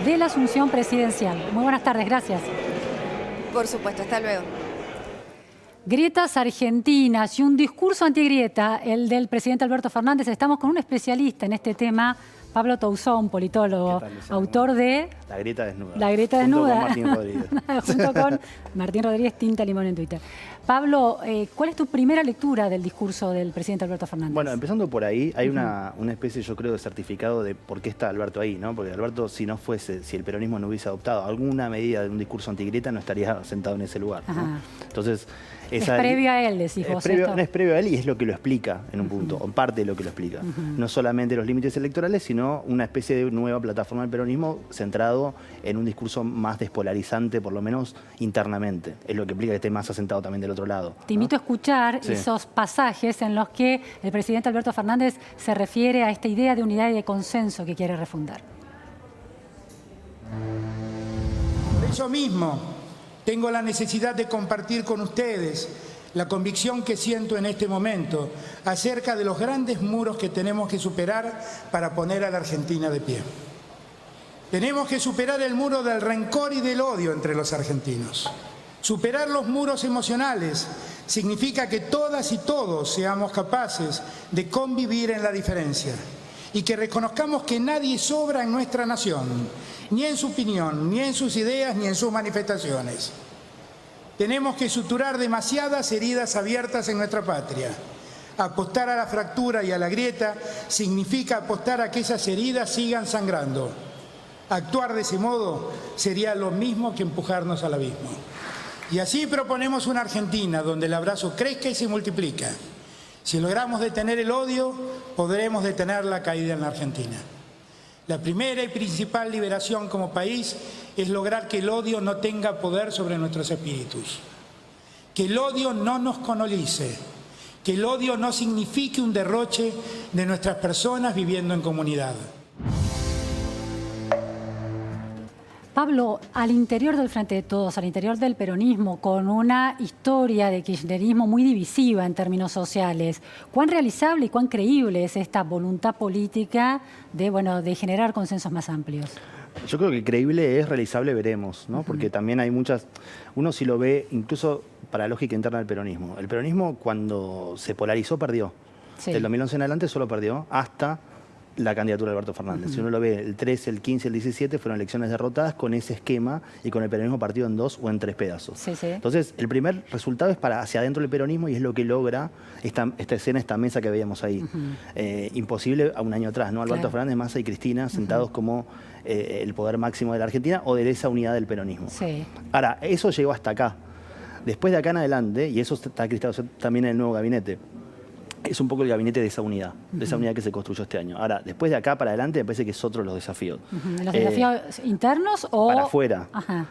de la asunción presidencial. Muy buenas tardes, gracias. Por supuesto, hasta luego. Grietas argentinas y un discurso antigrieta, el del presidente Alberto Fernández. Estamos con un especialista en este tema, Pablo Toussaint, politólogo, autor de... La grieta desnuda. La grieta desnuda. Junto con Martín Rodríguez. Junto con Martín Rodríguez, Tinta Limón en Twitter. Pablo, ¿cuál es tu primera lectura del discurso del presidente Alberto Fernández? Bueno, empezando por ahí, hay una especie, yo creo, de certificado de por qué está Alberto ahí, ¿no? Porque Alberto, si el peronismo no hubiese adoptado alguna medida de un discurso antigrieta, no estaría sentado en ese lugar, ¿no? Entonces, es previo a él, decís vos. No es previo a él y es lo que lo explica en un punto, o parte de lo que lo explica. No solamente los límites electorales, sino una especie de nueva plataforma del peronismo centrado en un discurso más despolarizante, por lo menos internamente. Es lo que explica que esté más asentado también del otro lado, ¿no? Te invito a escuchar esos pasajes en los que el presidente Alberto Fernández se refiere a esta idea de unidad y de consenso que quiere refundar. Por eso mismo, tengo la necesidad de compartir con ustedes la convicción que siento en este momento acerca de los grandes muros que tenemos que superar para poner a la Argentina de pie. Tenemos que superar el muro del rencor y del odio entre los argentinos. Superar los muros emocionales significa que todas y todos seamos capaces de convivir en la diferencia y que reconozcamos que nadie sobra en nuestra nación, ni en su opinión, ni en sus ideas, ni en sus manifestaciones. Tenemos que suturar demasiadas heridas abiertas en nuestra patria. Apostar a la fractura y a la grieta significa apostar a que esas heridas sigan sangrando. Actuar de ese modo sería lo mismo que empujarnos al abismo. Y así proponemos una Argentina donde el abrazo crezca y se multiplica. Si logramos detener el odio, podremos detener la caída en la Argentina. La primera y principal liberación como país es lograr que el odio no tenga poder sobre nuestros espíritus. Que el odio no nos colonice. Que el odio no signifique un derroche de nuestras personas viviendo en comunidad. Pablo, al interior del Frente de Todos, al interior del peronismo, con una historia de kirchnerismo muy divisiva en términos sociales, ¿cuán realizable y cuán creíble es esta voluntad política de generar consensos más amplios? Yo creo que creíble es, realizable veremos, ¿no? Porque también hay muchas... Uno sí lo ve, incluso para la lógica interna del peronismo. El peronismo, cuando se polarizó, perdió. Sí. Del 2011 en adelante solo perdió hasta la candidatura de Alberto Fernández. Si uno lo ve, el 13, el 15, el 17 fueron elecciones derrotadas con ese esquema y con el peronismo partido en 2 o en 3 pedazos. Entonces, el primer resultado es para hacia adentro del peronismo y es lo que logra esta escena, esta mesa que veíamos ahí. Imposible a un año atrás, ¿no? Alberto Fernández, Massa y Cristina sentados como el poder máximo de la Argentina o de esa unidad del peronismo. Ahora, eso llegó hasta acá. Después de acá en adelante, y eso está cristalizado también en el nuevo gabinete, es un poco el gabinete de esa unidad que se construyó este año. Ahora, después de acá para adelante, me parece que es otro de los desafíos. ¿Los desafíos internos o...? Para afuera.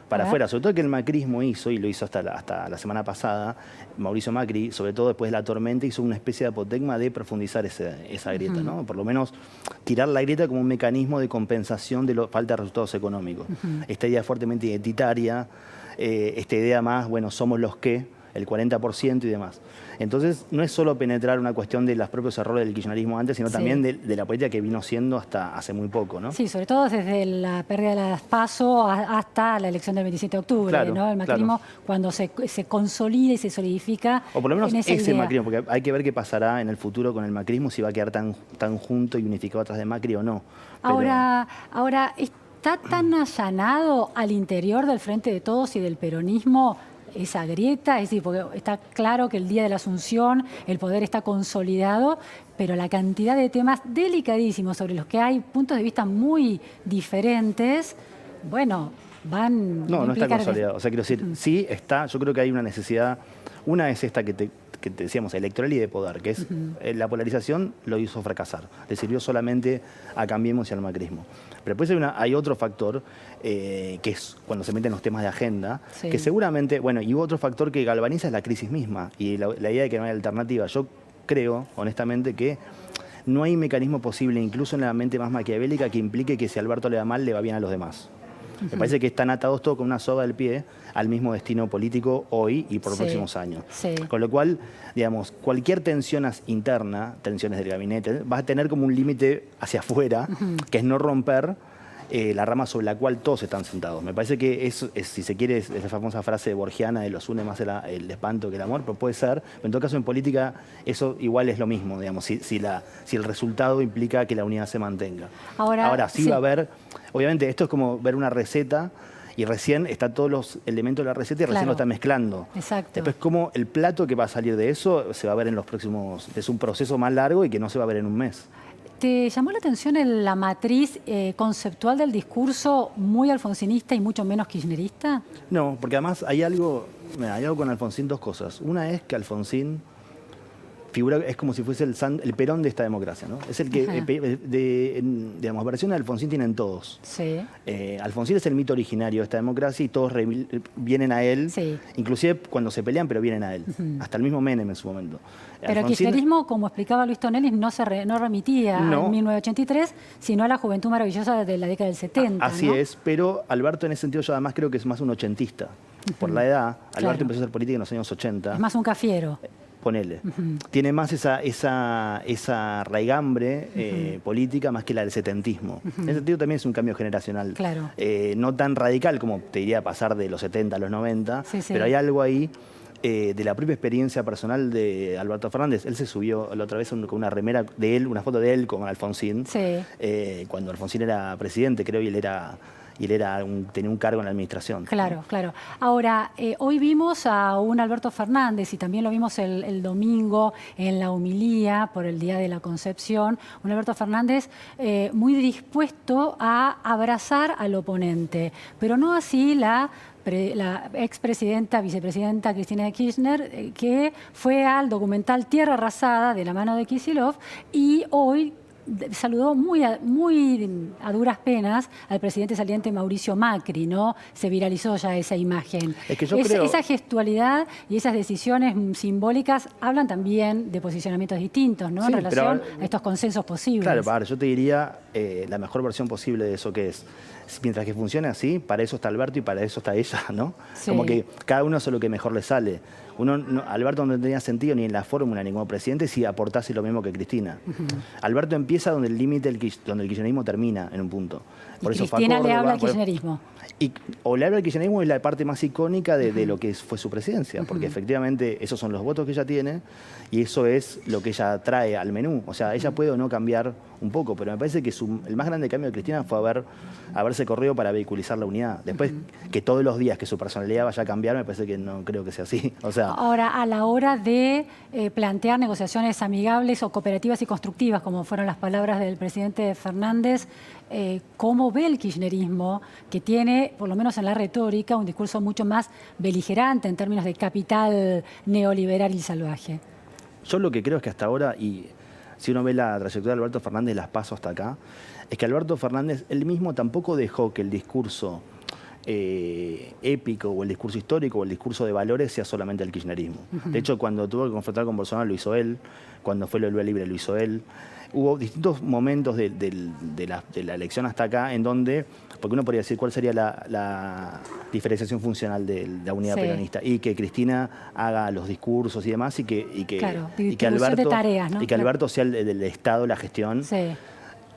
Para afuera. Sobre todo que el macrismo hizo, y lo hizo hasta la semana pasada, Mauricio Macri, sobre todo después de la tormenta, hizo una especie de apotegma de profundizar esa grieta, ¿no? Por lo menos tirar la grieta como un mecanismo de compensación de la falta de resultados económicos. Esta idea fuertemente identitaria, esta idea más, bueno, somos los que... el 40% y demás. Entonces, no es solo penetrar una cuestión de los propios errores del kirchnerismo antes, sino también de la política que vino siendo hasta hace muy poco, ¿no? Sí, sobre todo desde la pérdida de las PASO hasta la elección del 27 de octubre, ¿no? El macrismo, cuando se consolida y se solidifica. O por lo menos ese macrismo, porque hay que ver qué pasará en el futuro con el macrismo, si va a quedar tan junto y unificado atrás de Macri o no. Ahora, ¿está tan allanado al interior del Frente de Todos y del peronismo esa grieta? Es decir, porque está claro que el día de la Asunción el poder está consolidado, pero la cantidad de temas delicadísimos sobre los que hay puntos de vista muy diferentes, bueno, van... No está consolidado. O sea, quiero decir, sí está, yo creo que hay una necesidad. Una es esta que te decíamos, electoral y de poder, que es la polarización lo hizo fracasar. Le sirvió solamente a Cambiemos y al macrismo. Pero después hay otro factor, que es cuando se meten los temas de agenda, que seguramente, bueno, y otro factor que galvaniza es la crisis misma y la idea de que no hay alternativa. Yo creo, honestamente, que no hay mecanismo posible, incluso en la mente más maquiavélica, que implique que si a Alberto le va mal, le va bien a los demás. Me parece que están atados todos con una soga del pie al mismo destino político hoy y por los próximos años. Con lo cual, digamos, cualquier tensión interna, tensiones del gabinete, va a tener como un límite hacia afuera, que es no romper la rama sobre la cual todos están sentados. Me parece que eso, si se quiere, es esa famosa frase borgiana de los une más el espanto que el amor, pero puede ser. Pero en todo caso, en política, eso igual es lo mismo, digamos, si el resultado implica que la unidad se mantenga. Ahora sí va a haber, obviamente, esto es como ver una receta y recién están todos los elementos de la receta y recién lo está mezclando. Exacto. Después, como el plato que va a salir de eso se va a ver en los próximos... Es un proceso más largo y que no se va a ver en un mes. ¿Te llamó la atención la matriz conceptual del discurso muy alfonsinista y mucho menos kirchnerista? No, porque además hay algo con Alfonsín, dos cosas. Una es que Alfonsín figura, es como si fuese el Perón de esta democracia, ¿no? Es el que, digamos, versiones de Alfonsín tienen todos. Sí. Alfonsín es el mito originario de esta democracia y todos vienen a él, inclusive cuando se pelean, pero vienen a él. Hasta el mismo Menem en su momento. Pero el kirchnerismo, como explicaba Luis Tonelli, no remitía a 1983, sino a la juventud maravillosa de la década del 70. Así es, pero Alberto en ese sentido yo además creo que es más un ochentista. Por la edad, Alberto empezó a hacer política en los años 80. Es más un cafiero. Ponele. Tiene más esa raigambre política más que la del setentismo. En ese sentido también es un cambio generacional. Claro. No tan radical como te diría pasar de los 70 a los 90, pero hay algo ahí de la propia experiencia personal de Alberto Fernández. Él se subió la otra vez con una remera de él, una foto de él con Alfonsín, cuando Alfonsín era presidente, creo, y él tenía un cargo en la administración. Claro, claro. Ahora, hoy vimos a un Alberto Fernández, y también lo vimos el domingo en la homilía por el Día de la Concepción, un Alberto Fernández muy dispuesto a abrazar al oponente, pero no así la expresidenta, vicepresidenta Cristina Kirchner, que fue al documental Tierra Arrasada de la mano de Kicillof y hoy saludó muy a duras penas al presidente saliente Mauricio Macri, ¿no? Se viralizó ya esa imagen. Es que yo creo... Esa gestualidad y esas decisiones simbólicas hablan también de posicionamientos distintos, ¿no? En relación a estos consensos posibles. Claro, yo te diría la mejor versión posible de eso que es. Mientras que funcione así, para eso está Alberto y para eso está ella, ¿no? Como que cada uno hace lo que mejor le sale. Alberto no tenía sentido ni en la fórmula ni como presidente si aportase lo mismo que Cristina. Alberto empieza donde el límite, donde el kirchnerismo termina en un punto. Por eso Cristina le habla al kirchnerismo. O le habla al kirchnerismo es la parte más icónica de lo que fue su presidencia, porque efectivamente esos son los votos que ella tiene y eso es lo que ella trae al menú. O sea, ella puede o no cambiar un poco, pero me parece que el más grande cambio de Cristina fue haberse corrido para vehiculizar la unidad. Después, que todos los días que su personalidad vaya a cambiar, me parece que no creo que sea así. O sea, ahora, a la hora de plantear negociaciones amigables o cooperativas y constructivas, como fueron las palabras del presidente Fernández, ¿cómo ve el kirchnerismo, que tiene, por lo menos en la retórica, un discurso mucho más beligerante en términos de capital neoliberal y salvaje? Yo lo que creo es que hasta ahora, y si uno ve la trayectoria de Alberto Fernández, las paso hasta acá, es que Alberto Fernández, él mismo tampoco dejó que el discurso épico o el discurso histórico o el discurso de valores sea solamente el kirchnerismo. De hecho, cuando tuvo que confrontar con Bolsonaro lo hizo él, cuando fue lo del Vía Libre lo hizo él. Hubo distintos momentos de la elección hasta acá en donde, porque uno podría decir cuál sería la diferenciación funcional de la unidad peronista, y que Cristina haga los discursos y demás y que Alberto sea el del Estado, la gestión.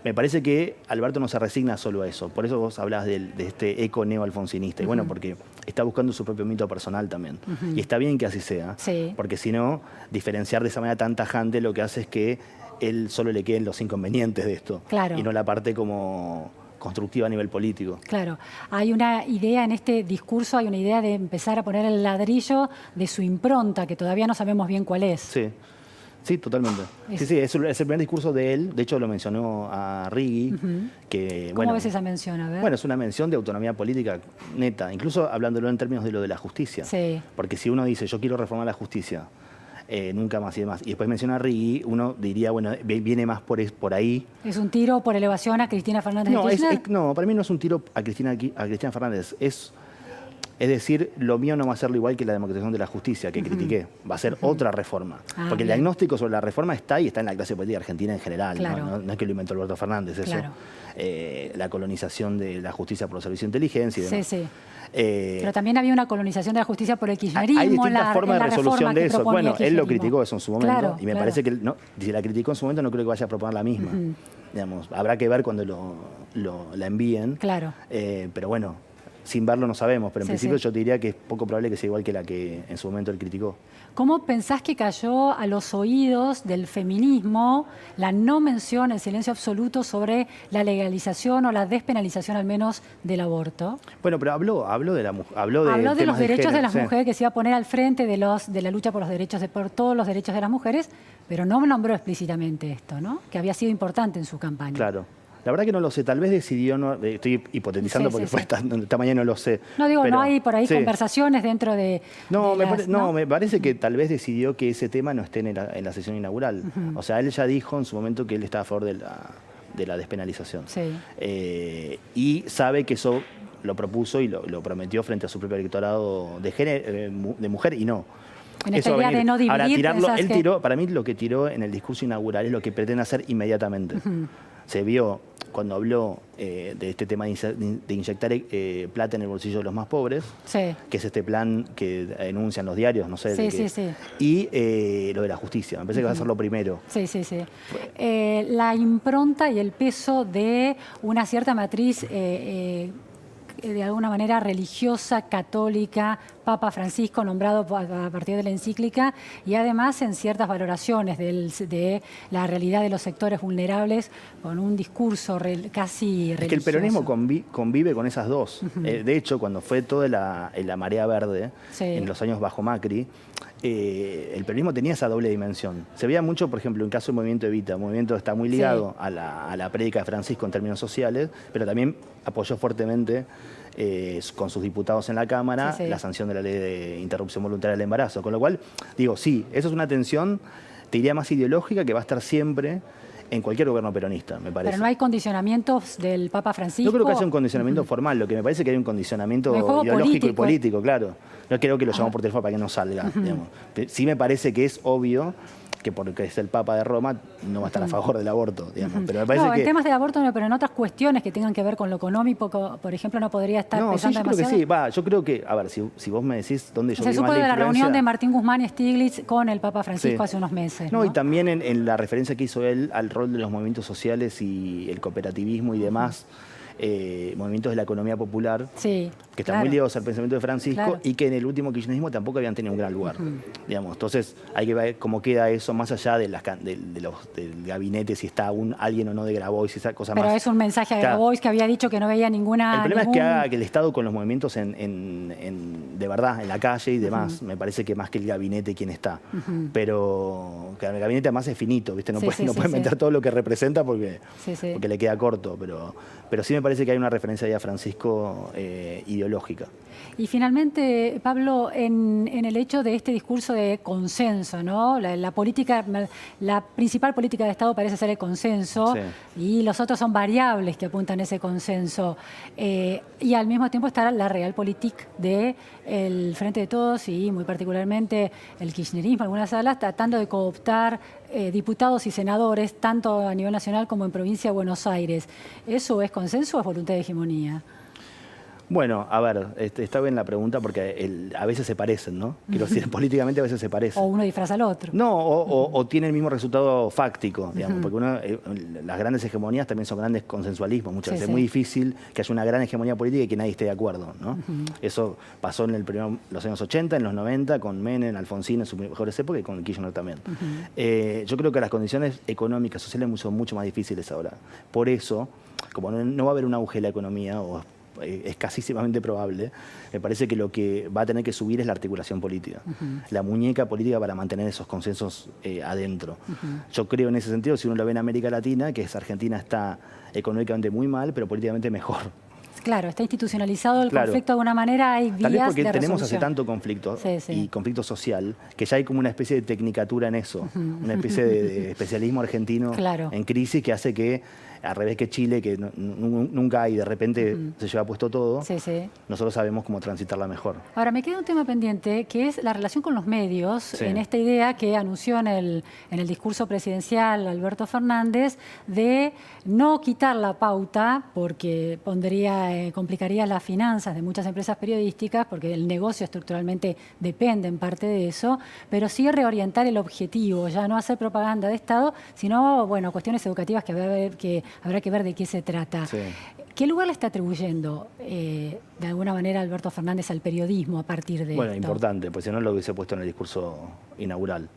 Me parece que Alberto no se resigna solo a eso. Por eso vos hablás de este eco neo-alfonsinista. Y bueno, porque está buscando su propio mito personal también. Y está bien que así sea. Porque si no, diferenciar de esa manera tan tajante lo que hace es que él solo le queden los inconvenientes de esto. Y no la parte como constructiva a nivel político. Claro. Hay una idea en este discurso, hay una idea de empezar a poner el ladrillo de su impronta, que todavía no sabemos bien cuál es. Sí, totalmente. Sí, es el primer discurso de él. De hecho, lo mencionó a Righi. ¿Cómo ves esa mención? A ver. Bueno, es una mención de autonomía política neta, incluso hablándolo en términos de lo de la justicia. Porque si uno dice, yo quiero reformar la justicia, nunca más y demás, y después menciona a Righi, uno diría, bueno, viene más por ahí. ¿Es un tiro por elevación a Cristina Fernández de Kirchner? No, para mí no es un tiro a Cristina Fernández. Es decir, lo mío no va a ser igual que la democratización de la justicia que critiqué. Va a ser otra reforma. Porque el diagnóstico sobre la reforma está y está en la clase política argentina en general. No es que lo inventó Alberto Fernández, eso. La colonización de la justicia por los servicios de inteligencia y demás. Pero también había una colonización de la justicia por el kirchnerismo. Hay distintas formas de resolución de eso. Bueno, él lo criticó eso en su momento y me parece que si la criticó en su momento no creo que vaya a proponer la misma. digamos, habrá que ver cuando la envíen. Claro. Pero bueno, sin verlo no sabemos, pero en Sí, principio sí. yo te diría que es poco probable que sea igual que la que en su momento él criticó. ¿Cómo pensás que cayó a los oídos del feminismo la no mención, el silencio absoluto sobre la legalización o la despenalización al menos del aborto? Bueno, pero habló de Habló de los temas derechos de género, las sí. mujeres, que se iba a poner al frente de la lucha por los derechos, por todos los derechos de las mujeres, pero no nombró explícitamente esto, ¿no? Que había sido importante en su campaña. Claro. La verdad que no lo sé, tal vez decidió, no, estoy hipotetizando Sí, porque sí, fue sí. esta mañana, no lo sé. No digo, pero, no hay por ahí sí. conversaciones dentro de... No, de las, ¿no? me parece que tal vez decidió que ese tema no esté en la sesión inaugural. O sea, él ya dijo en su momento que él estaba a favor de la despenalización. Sí. Y sabe que eso lo propuso y lo prometió frente a su propio electorado de mujer y no. En esta Eso va a idea de venir. no dividir, Ahora, pensás él que- tiró, para mí lo que tiró en el discurso inaugural es lo que pretende hacer inmediatamente. Se vio cuando habló de este tema de inyectar plata en el bolsillo de los más pobres, Sí. que es este plan que enuncian los diarios, no sé. Sí, de sí, qué. sí. Y lo de la justicia, me parece que va a ser lo primero. Sí, sí, sí. La impronta y el peso de una cierta matriz de alguna manera religiosa, católica, Papa Francisco nombrado a partir de la encíclica, y además en ciertas valoraciones de la realidad de los sectores vulnerables con un discurso casi religioso. Es que el peronismo convive con esas dos. De hecho, cuando fue toda la marea verde, Sí. en los años bajo Macri, el peronismo tenía esa doble dimensión. Se veía mucho, por ejemplo, en caso del movimiento Evita. El movimiento está muy ligado a la prédica de Francisco en términos sociales, pero también apoyó fuertemente con sus diputados en la Cámara Sí, sí. la sanción de la ley de interrupción voluntaria del embarazo. Con lo cual, digo, sí, eso es una tensión, te diría más ideológica, que va a estar siempre en cualquier gobierno peronista, me parece. Pero no hay condicionamientos del Papa Francisco. No creo que haya un condicionamiento formal, lo que me parece que hay un condicionamiento De juego ideológico y político. político, claro. No creo que lo llamó por teléfono para que no salga, digamos. Sí me parece que es obvio que porque es el Papa de Roma no va a estar a favor del aborto, digamos. Pero me parece No, que... en temas del aborto no, pero en otras cuestiones que tengan que ver con lo económico, por ejemplo, no podría estar No, sí, pesando yo creo que demasiado. sí. Va, yo creo que, a ver, si vos me decís dónde yo Se vi supo más de la influencia- reunión de Martín Guzmán y Stiglitz con el Papa Francisco Sí. hace unos meses. No, y también en la referencia que hizo él al rol de los movimientos sociales y el cooperativismo y demás, movimientos de la economía popular, Sí, que están claro. muy ligados al pensamiento de Francisco Claro. y que en el último kirchnerismo tampoco habían tenido un gran lugar. Digamos. Entonces hay que ver cómo queda eso más allá del gabinete, si está alguien o no de Grabois, esa cosa Pero más. es un mensaje a Claro. Grabois que había dicho que no veía ninguna... El problema es que ningún- haga que el Estado con los movimientos de verdad, en la calle y demás, me parece que más que el gabinete quien está. Pero que el gabinete además es finito, ¿viste? No Sí, puede, sí, no sí, puede sí. meter todo lo que representa porque Sí, sí. le queda corto. Pero sí me parece que hay una referencia ahí a Francisco ideológica. Y finalmente, Pablo, en el hecho de este discurso de consenso, ¿no? La principal política de Estado parece ser el consenso, Sí. y los otros son variables que apuntan a ese consenso. Y al mismo tiempo está la realpolitik del Frente de Todos y muy particularmente el kirchnerismo, algunas salas, tratando de cooptar diputados y senadores, tanto a nivel nacional como en provincia de Buenos Aires. ¿Eso es consenso o es voluntad de hegemonía? Bueno, a ver, está bien la pregunta porque a veces se parecen, ¿no? Quiero decir, políticamente a veces se parecen. ¿O uno disfraza al otro? No, o tiene el mismo resultado fáctico, digamos, porque las grandes hegemonías también son grandes consensualismos. Muchas Sí, veces sí. es muy difícil que haya una gran hegemonía política y que nadie esté de acuerdo, ¿no? Eso pasó en los años 80, en los 90, con Menem, Alfonsín en sus mejores épocas y con Kirchner también. Yo creo que las condiciones económicas, sociales son mucho más difíciles ahora. Por eso, como no va a haber un auge de la economía, o escasísimamente probable, me parece que lo que va a tener que subir es la articulación política, la muñeca política para mantener esos consensos adentro. Yo creo en ese sentido, si uno lo ve en América Latina, que Argentina está económicamente muy mal, pero políticamente mejor. Claro, está institucionalizado el Claro. conflicto de alguna manera, hay vías Tal vez porque de tenemos hace resolución. tanto conflicto Sí, sí. y conflicto social, que ya hay como una especie de tecnicatura en eso, una especie de especialismo argentino Claro. en crisis que hace que al revés que Chile, que nunca hay, de repente se lleva puesto todo, nosotros sabemos cómo transitarla mejor. Ahora, me queda un tema pendiente, que es la relación con los medios, en esta idea que anunció en el discurso presidencial Alberto Fernández de no quitar la pauta, porque complicaría las finanzas de muchas empresas periodísticas, porque el negocio estructuralmente depende en parte de eso, pero sí reorientar el objetivo, ya no hacer propaganda de Estado, sino, bueno, cuestiones educativas que habrá que ver de qué se trata. Sí. ¿Qué lugar le está atribuyendo, de alguna manera, Alberto Fernández al periodismo a partir de esto? Bueno, importante, pues si no lo hubiese puesto en el discurso inaugural.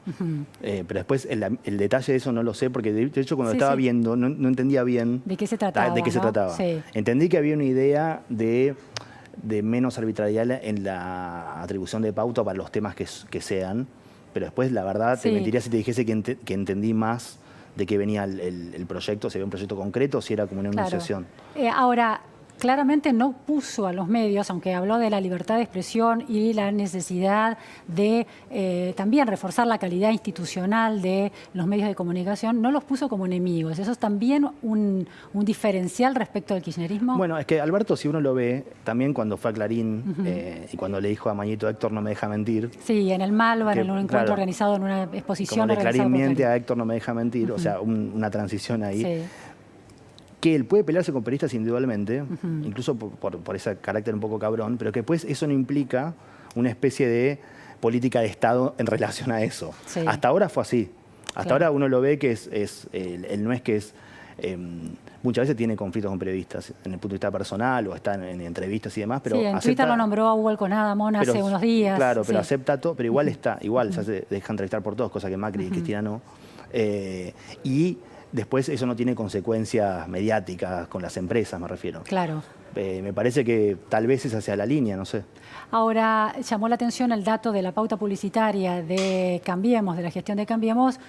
Pero después el detalle de eso no lo sé, porque de hecho cuando estaba viendo no entendía bien de qué se trataba. Sí. Entendí que había una idea de menos arbitrariedad en la atribución de pauta para los temas que sean, pero después, la verdad, te mentiría si te dijese que entendí más de qué venía el proyecto, si había un proyecto concreto, si era como una enunciación. Ahora, claramente no puso a los medios, aunque habló de la libertad de expresión y la necesidad de también reforzar la calidad institucional de los medios de comunicación, no los puso como enemigos. ¿Eso es también un diferencial respecto al kirchnerismo? Bueno, es que Alberto, si uno lo ve, también cuando fue a Clarín y cuando le dijo a Mañito, Héctor no me deja mentir. Sí, en el Malva, en un encuentro organizado, en una exposición. Como de Clarín miente a Héctor no me deja mentir, o sea, una transición ahí. Sí. Que él puede pelearse con periodistas individualmente, incluso por ese carácter un poco cabrón, pero que después eso no implica una especie de política de Estado en relación a eso. Sí. Hasta ahora fue así. Hasta ahora uno lo ve que él no es que es... muchas veces tiene conflictos con periodistas en el punto de vista personal o está en entrevistas y demás, pero sí, en Twitter lo nombró a Hugo Alconada hace unos días. Claro, pero acepta todo, pero igual se deja entrevistar por todos, cosa que Macri y Cristina no. Y después eso no tiene consecuencias mediáticas con las empresas, me refiero. Claro. Me parece que tal vez es hacia la línea, no sé. Ahora, llamó la atención el dato de la pauta publicitaria de Cambiemos, de la gestión de Cambiemos.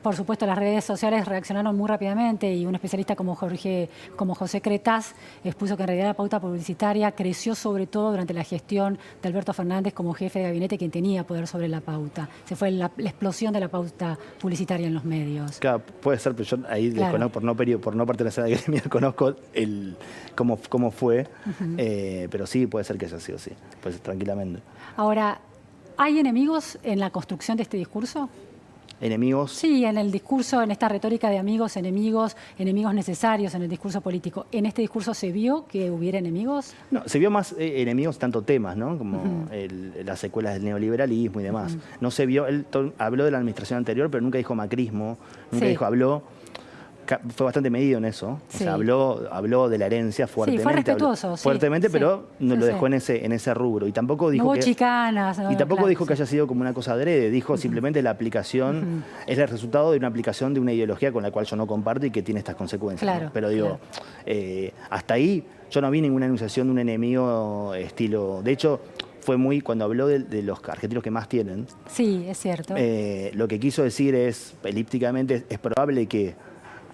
Por supuesto, las redes sociales reaccionaron muy rápidamente y un especialista como José Cretaz expuso que en realidad la pauta publicitaria creció sobre todo durante la gestión de Alberto Fernández como jefe de gabinete, quien tenía poder sobre la pauta. Se fue la explosión de la pauta publicitaria en los medios. Claro, puede ser, pero yo ahí desconozco, por no pertenecer a la gremia, conozco cómo fue, pero sí puede ser que haya sido así. Pues tranquilamente. Ahora, ¿hay enemigos en la construcción de este discurso? ¿Enemigos? Sí, en el discurso, en esta retórica de amigos, enemigos necesarios en el discurso político. ¿En este discurso se vio que hubiera enemigos? No, se vio más enemigos, tanto temas, ¿no? Como las secuelas del neoliberalismo y demás. No se vio, él habló de la administración anterior, pero nunca dijo macrismo, fue bastante medido en eso. O sea, habló de la herencia fuertemente. Sí, fue respetuoso. Fuertemente, pero no lo dejó en ese rubro. Y tampoco dijo no hubo chicanas. Y tampoco dijo que haya sido como una cosa adrede. Dijo simplemente la aplicación es el resultado de una aplicación de una ideología con la cual yo no comparto y que tiene estas consecuencias. Claro, ¿no? Pero digo, hasta ahí yo no vi ninguna enunciación de un enemigo estilo... De hecho, fue cuando habló de los argentinos que más tienen. Sí, es cierto. Lo que quiso decir es, elípticamente, es probable que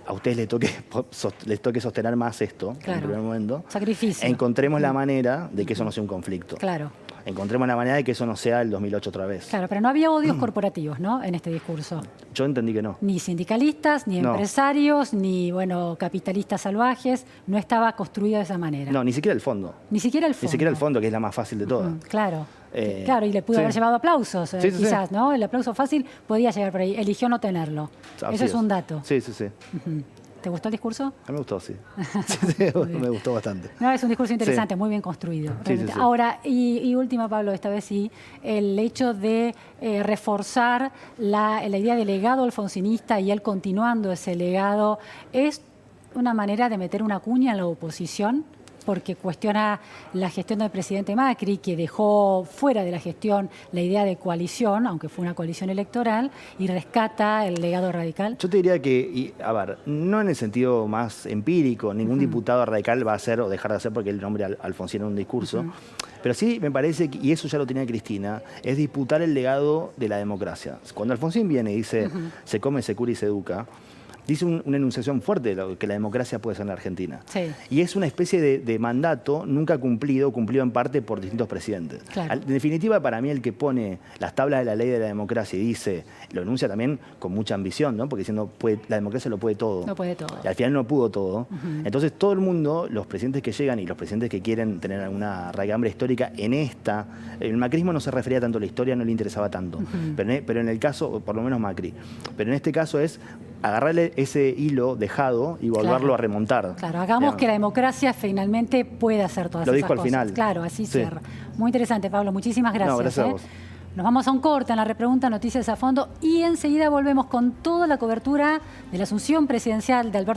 a ustedes les toque sostener más esto, en el primer momento. Sacrificio. Encontremos la manera de que eso no sea un conflicto. Claro. Encontremos la manera de que eso no sea el 2008 otra vez. Claro, pero no había odios corporativos, ¿no?, en este discurso. Yo entendí que no. Ni sindicalistas, ni empresarios, ni, capitalistas salvajes. No estaba construido de esa manera. No, ni siquiera el fondo. Ni siquiera el fondo. Ni siquiera el fondo, que es la más fácil de todas. Claro. Claro, y le pudo haber llevado aplausos, quizás, ¿no? El aplauso fácil podía llegar por ahí. Eligió no tenerlo. Eso es un dato. Sí. ¿Te gustó el discurso? A mí me gustó, sí. Me gustó bastante. No, es un discurso interesante, muy bien construido. Sí. Ahora, y última, Pablo, esta vez sí, el hecho de reforzar la idea de legado alfonsinista y él continuando ese legado, ¿es una manera de meter una cuña en la oposición? Porque cuestiona la gestión del presidente Macri, que dejó fuera de la gestión la idea de coalición, aunque fue una coalición electoral, y rescata el legado radical. Yo te diría que, no en el sentido más empírico, ningún diputado radical va a hacer o dejar de hacer porque el nombre Alfonsín en un discurso, pero sí me parece, y eso ya lo tenía Cristina, es disputar el legado de la democracia. Cuando Alfonsín viene y dice, se come, se cura y se educa, dice una enunciación fuerte de lo que la democracia puede ser en la Argentina. Sí. Y es una especie de mandato nunca cumplido en parte por distintos presidentes. Claro. En definitiva, para mí el que pone las tablas de la ley de la democracia y dice, lo enuncia también con mucha ambición, ¿no? Porque diciendo, la democracia lo puede todo. Lo puede todo. Y al final no pudo todo. Entonces todo el mundo, los presidentes que llegan y los presidentes que quieren tener alguna raigambre histórica el macrismo no se refería tanto a la historia, no le interesaba tanto. Pero en el caso, por lo menos Macri, pero en este caso es agarrarle ese hilo dejado y volverlo a remontar. Claro, hagamos que la democracia finalmente pueda hacer todas Lo esas dijo al cosas. final. Claro, así Sí. cierra. Muy interesante, Pablo. Muchísimas gracias. No, gracias a vos. Nos vamos a un corte en la repregunta Noticias a Fondo y enseguida volvemos con toda la cobertura de la asunción presidencial de Alberto